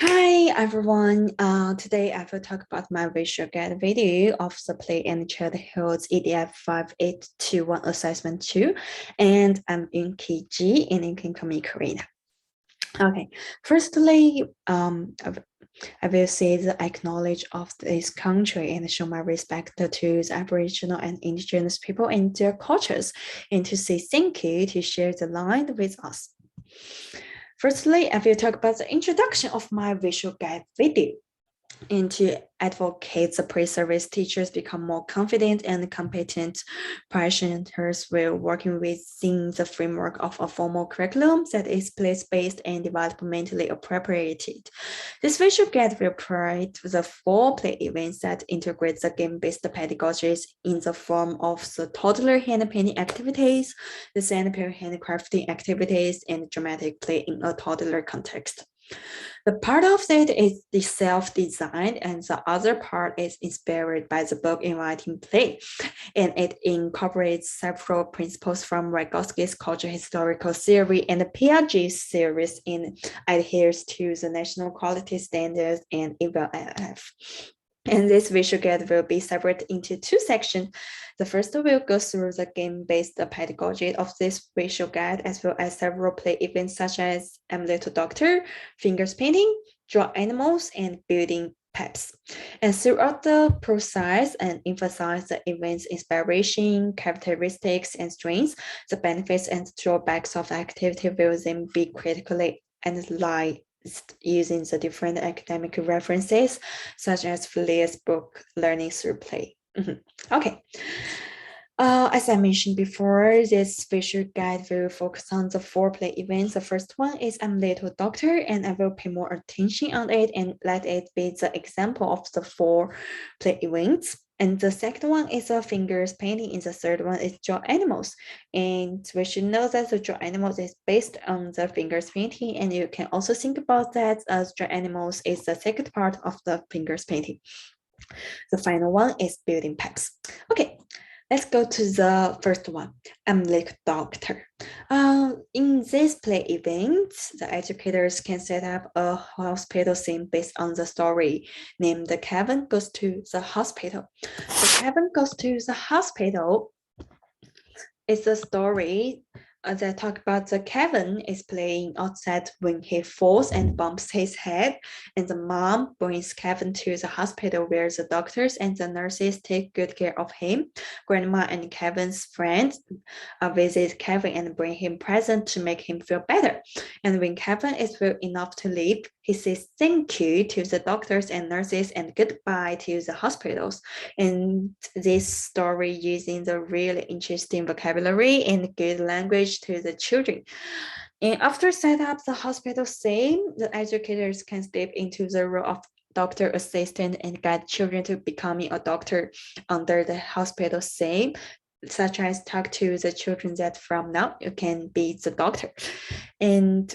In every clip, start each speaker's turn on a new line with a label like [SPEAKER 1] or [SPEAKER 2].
[SPEAKER 1] Hi everyone. Today I will talk about my visual guide video of the Play and Childhood's EDF5821 Assessment 2, and I'm Yunqi Ji and you can call me Karina. Okay, firstly, I will say the acknowledge of this country and show my respect to the Aboriginal and Indigenous people and their cultures, and to say thank you to share the land with us. Firstly, I will talk about the introduction of my visual guide video and to advocate the pre-service teachers become more confident and competent practitioners while working within the framework of a formal curriculum that is place-based and developmentally appropriate. This visual guide will provide the 4 play events that integrate the game-based pedagogies in the form of the toddler hand painting activities, the sandpaper handcrafting activities, and dramatic play in a toddler context. The part of it is the self-designed, and the other part is inspired by the book Inviting Play, and it incorporates several principles from Vygotsky's cultural historical theory and the Piaget's series and adheres to the national quality standards and EVLF. And this visual guide will be separated into 2 sections. The first will go through the game-based pedagogy of this visual guide, as well as several play events such as Little Doctor, Fingers Painting, Draw Animals, and Building Peps. And throughout the process and emphasize the event's inspiration, characteristics, and strengths, the benefits and drawbacks of the activity will then be critically analyzed using the different academic references, such as Fleer's book, Learning Through Play. Okay. As I mentioned before, this visual guide will focus on the 4 play events. The first one is I'm Little Doctor, and I will pay more attention on it and let it be the example of the 4 play events. And the second one is a fingers painting, and the third one is draw animals. And we should know that the draw animals is based on the fingers painting, and you can also think about that as draw animals is the second part of the fingers painting. The final one is building packs. Okay, let's go to the first one. I'm like doctor. In this play event, the educators can set up a hospital scene based on the story named Kevin Goes to the Hospital. So Kevin Goes to the Hospital is a story that talk about the Kevin is playing outside when he falls and bumps his head, and the mom brings Kevin to the hospital where the doctors and the nurses take good care of him. Grandma and Kevin's friends visit Kevin and bring him presents to make him feel better. And when Kevin is well enough to leave, he says thank you to the doctors and nurses and goodbye to the hospitals. And this story using the really interesting vocabulary and good language to the children. And after set up the hospital scene, the educators can step into the role of doctor assistant and guide children to becoming a doctor under the hospital scene, such as talk to the children that from now you can be the doctor. And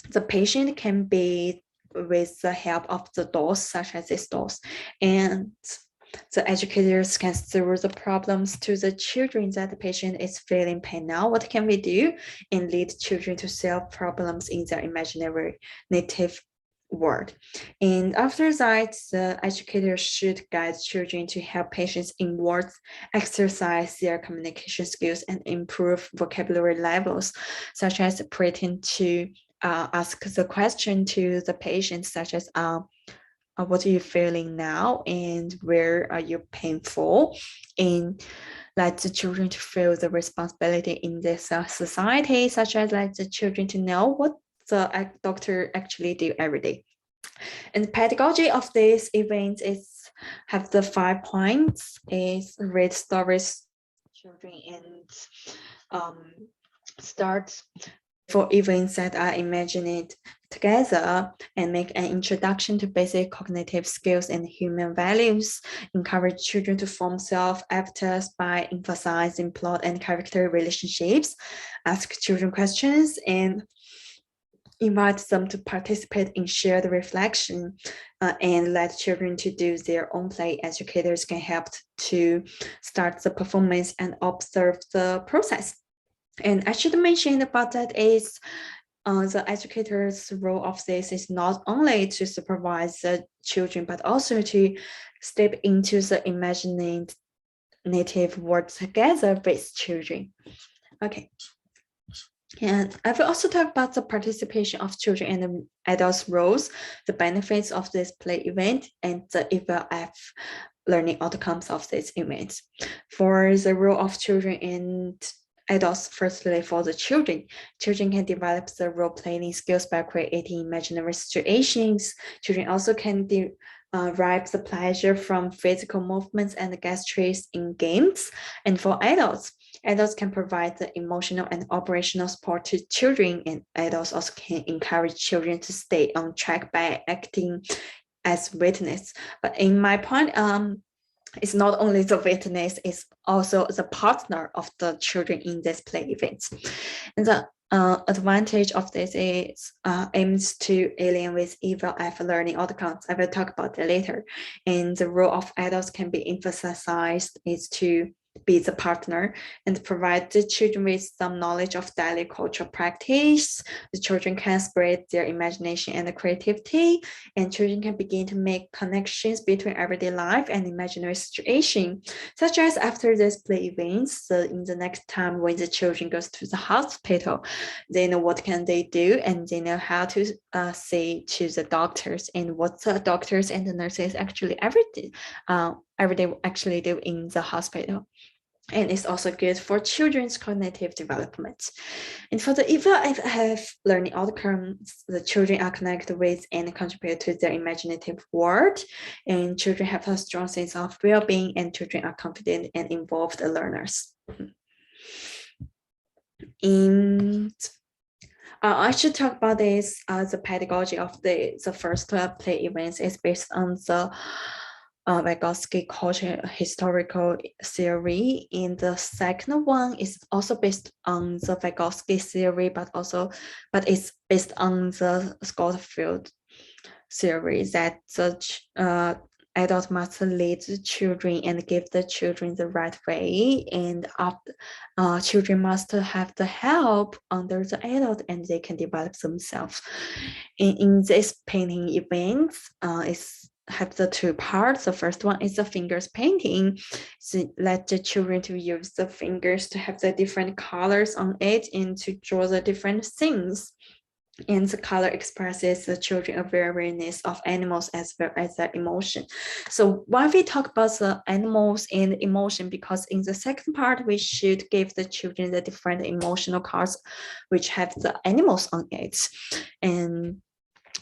[SPEAKER 1] the patient can be with the help of the dolls, such as these dolls. And the educators can throw the problems to the children that the patient is feeling pain now. What can we do? And lead children to solve problems in their imaginary native world. And after that, the educators should guide children to help patients in words, exercise their communication skills, and improve vocabulary levels, such as pretend to ask the question to the patient, such as what are you feeling now and where are you painful, and let the children to feel the responsibility in this society, such as let the children to know what the doctor actually do every day. And the pedagogy of this event is have the 5 points is read stories children and start for events that are imagined together and make an introduction to basic cognitive skills and human values, encourage children to form self-avatars by emphasizing plot and character relationships, ask children questions, and invite them to participate in shared reflection and let children to do their own play. Educators can help to start the performance and observe the process. And I should mention about that is the educator's role of this is not only to supervise the children, but also to step into the imaginative world together with children. Okay. And I will also talk about the participation of children and the adults' roles, the benefits of this play event, and the EVLF learning outcomes of this event. For the role of children and adults, firstly, for the children can develop the role-playing skills by creating imaginary situations. Children also can derive the pleasure from physical movements and gestures in games. And for adults can provide the emotional and operational support to children, and adults also can encourage children to stay on track by acting as witness. But in my point, it's not only the witness, it's also the partner of the children in this play events. And the advantage of this is aims to alien with EVLF learning outcomes. I will talk about that later. And the role of adults can be emphasized is to be the partner and provide the children with some knowledge of daily cultural practice. The children can spread their imagination and creativity, and children can begin to make connections between everyday life and imaginary situation, such as after this play events. So in the next time when the children goes to the hospital, they know what can they do, and they know how to say to the doctors and what the doctors and the nurses actually every day actually do in the hospital. And it's also good for children's cognitive development. And for the EVLF learning outcomes, the children are connected with and contribute to their imaginative world, and children have a strong sense of well-being, and children are confident and involved learners. And I should talk about this. The pedagogy of the first play events is based on the Vygotsky culture historical theory, and the second one is also based on the Vygotsky theory, but it's based on the Schofield theory that the adult must lead the children and give the children the right way, and children must have the help under the adult, and they can develop themselves. In this painting events, have the two parts. The first one is the fingers painting. So let the children to use the fingers to have the different colors on it and to draw the different things. And the color expresses the children's awareness of animals as well as their emotion. So why we talk about the animals and emotion, because in the second part, we should give the children the different emotional cards which have the animals on it. And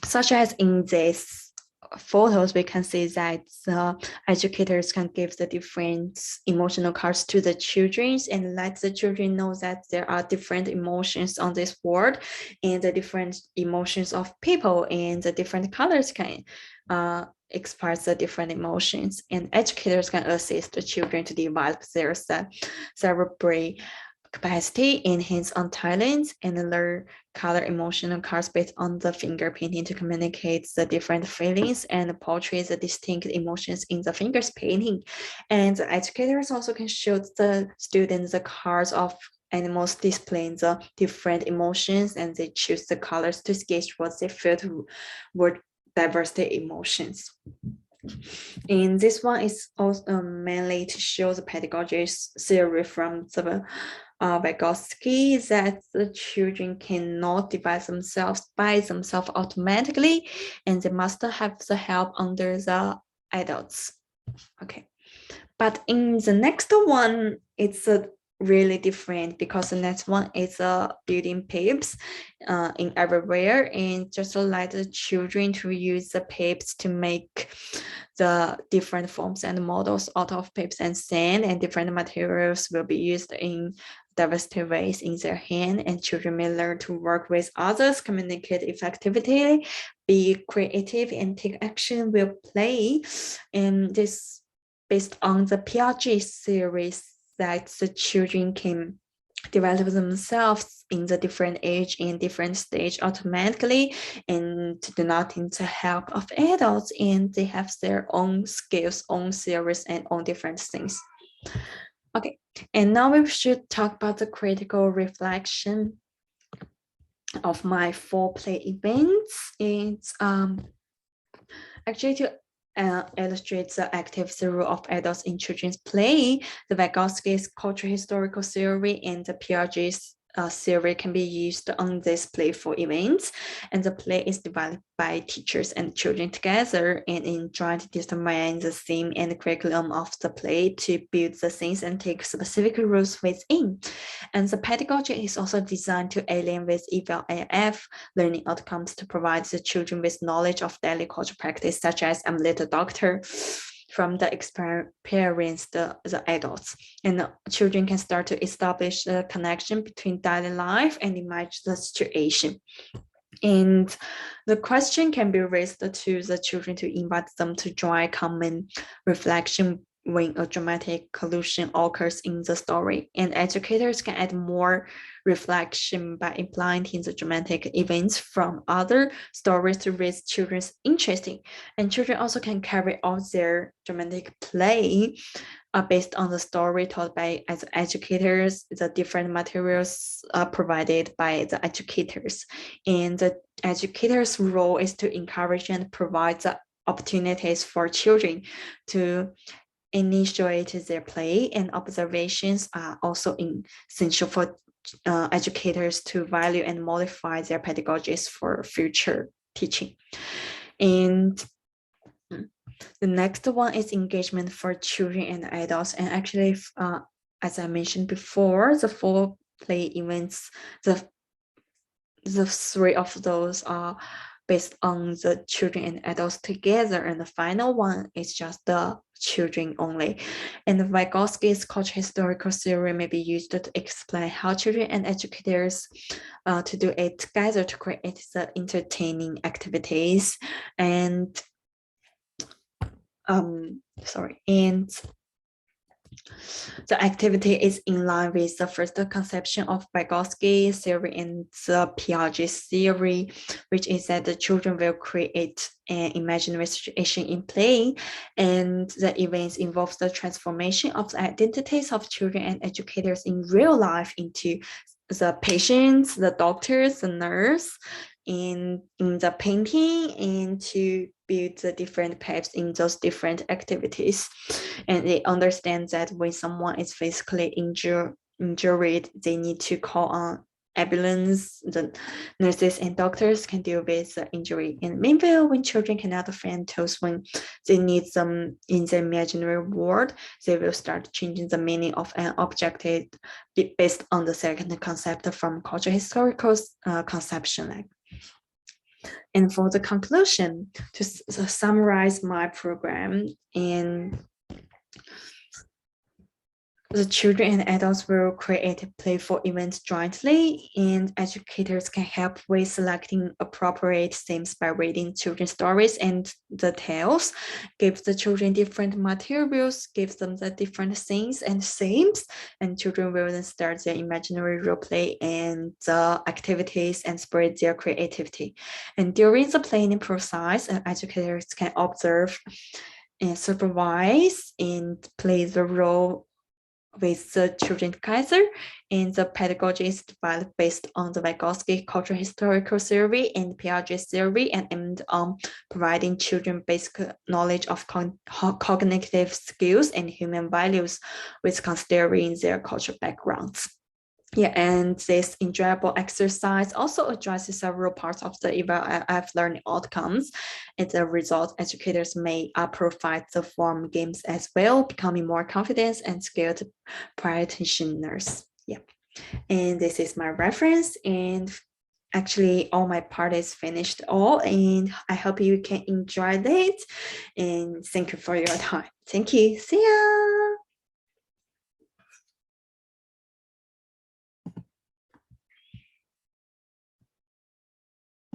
[SPEAKER 1] such as in this photos, we can see that the educators can give the different emotional cards to the children and let the children know that there are different emotions on this world and the different emotions of people, and the different colors can express the different emotions, and educators can assist the children to develop their cerebral capacity, enhance on talents, and learn color emotional cards based on the finger painting to communicate the different feelings and portray the distinct emotions in the fingers painting. And the educators also can show the students the cards of animals displaying the different emotions, and they choose the colors to sketch what they feel toward diversity emotions. And this one is also mainly to show the pedagogy theory from the Vygotsky, that the children cannot devise themselves by themselves automatically, and they must have the help under the adults. Okay, but in the next one, it's really different, because the next one is building papers in everywhere, and just let the children to use the papers to make the different forms and models out of papers and sand, and different materials will be used in diversity ways in their hand, and children may learn to work with others, communicate effectively, be creative, and take action with play. And this based on the Piaget theory that the children can develop themselves in the different age and different stage automatically, and do not need the help of adults, and they have their own skills, own theories, and own different things. Okay, and now we should talk about the critical reflection. of my 4 play events. It's actually to illustrate the active role of adults in children's play. The Vygotsky's cultural historical theory and the Piaget's theory can be used on this playful events, and the play is developed by teachers and children together and in trying to determine the theme and the curriculum of the play to build the scenes and take specific roles within. And the pedagogy is also designed to align with eval AF learning outcomes to provide the children with knowledge of daily cultural practice, such as I'm little doctor, from the experience the adults. And the children can start to establish a connection between daily life and imagine the situation. And the question can be raised to the children to invite them to join common reflection when a dramatic collusion occurs in the story. And educators can add more reflection by implementing the dramatic events from other stories to raise children's interest. And children also can carry out their dramatic play based on the story told by as educators, the different materials provided by the educators. And the educator's role is to encourage and provide the opportunities for children to initiate their play, and observations are also essential for educators to value and modify their pedagogies for future teaching. And the next one is engagement for children and adults. And actually, as I mentioned before, the 4 play events, the 3 of those are based on the children and adults together, and the final one is just the children only. And the Vygotsky's cultural historical theory may be used to explain how children and educators to do it together to create the entertaining activities. And the activity is in line with the first conception of Vygotsky theory and the Piaget's theory, which is that the children will create an imaginary situation in play, and the events involve the transformation of the identities of children and educators in real life into the patients, the doctors, the nurse, in the painting, and to build the different paths in those different activities. And they understand that when someone is physically injured, they need to call on ambulance. The nurses and doctors can deal with the injury. And meanwhile, when children cannot find tools when they need them in the imaginary world, they will start changing the meaning of an object based on the second concept from cultural historical conception. And for the conclusion, to summarize my program, and the children and adults will create playful events jointly, and educators can help with selecting appropriate themes by reading children's stories and the tales, give the children different materials, give them the different scenes and themes, and children will then start their imaginary role play and the activities and spread their creativity. And during the planning process, educators can observe and supervise and play the role with the children together, and the pedagogy is developed based on the Vygotsky cultural historical theory and Piaget's theory, and aimed on providing children basic knowledge of cognitive skills and human values with considering their cultural backgrounds. Yeah, and this enjoyable exercise also addresses several parts of the EVAF learning outcomes. As a result, educators may provide the form games as well, becoming more confident and skilled practitioners. Yeah, and this is my reference, and actually all my part is finished all, and I hope you can enjoy it, and thank you for your time. Thank you. See ya.